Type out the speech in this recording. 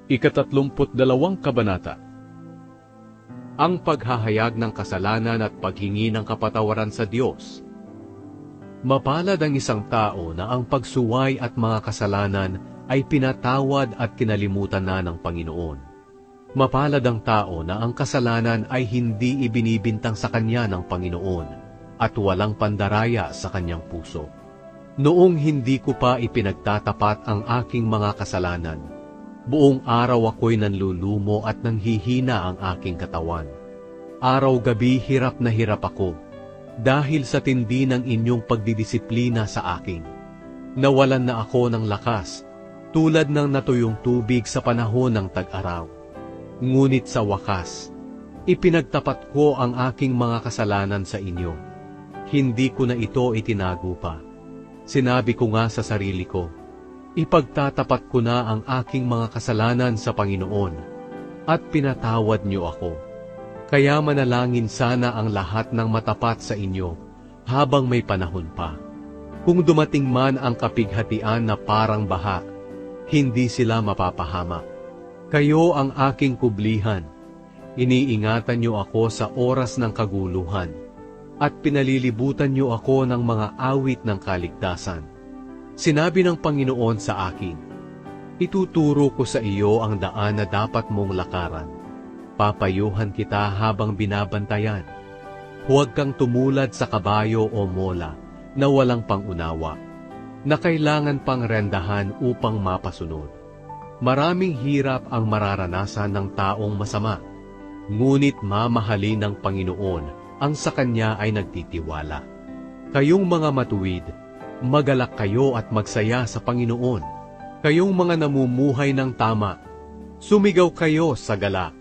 Ika-32 Kabanata. Ang paghahayag ng kasalanan at paghingi ng kapatawaran sa Diyos. Mapalad ang isang tao na ang pagsuway at mga kasalanan ay pinatawad at kinalimutan na ng Panginoon. Mapalad ang tao na ang kasalanan ay hindi ibinibintang sa kanya ng Panginoon at walang pandaraya sa kanyang puso. Noong hindi ko pa ipinagtatapat ang aking mga kasalanan, buong araw ako'y nanlulumo at nanghihina ang aking katawan. Araw-gabi hirap na hirap ako, dahil sa tindi ng inyong pagdidisiplina sa akin. Nawalan na ako ng lakas, tulad ng natuyong tubig sa panahon ng tag-araw. Ngunit sa wakas, ipinagtapat ko ang aking mga kasalanan sa inyo. Hindi ko na ito itinago pa. Sinabi ko nga sa sarili ko, ipagtatapat ko na ang aking mga kasalanan sa Panginoon, at pinatawad niyo ako. Kaya manalangin sana ang lahat ng matapat sa inyo, habang may panahon pa. Kung dumating man ang kapighatian na parang baha, hindi sila mapapahamak. Kayo ang aking kublihan. Iniingatan niyo ako sa oras ng kaguluhan, at pinalilibutan niyo ako ng mga awit ng kaligtasan. Sinabi ng Panginoon sa akin, ituturo ko sa iyo ang daan na dapat mong lakaran. Papayuhan kita habang binabantayan. Huwag kang tumulad sa kabayo o mola na walang pangunawa, na kailangan pang rendahan upang mapasunod. Maraming hirap ang mararanasan ng taong masama, ngunit mamahalin ng Panginoon ang sa Kanya ay nagtitiwala. Kayong mga matuwid, magalak kayo at magsaya sa Panginoon. Kayong mga namumuhay ng tama, sumigaw kayo sa galak.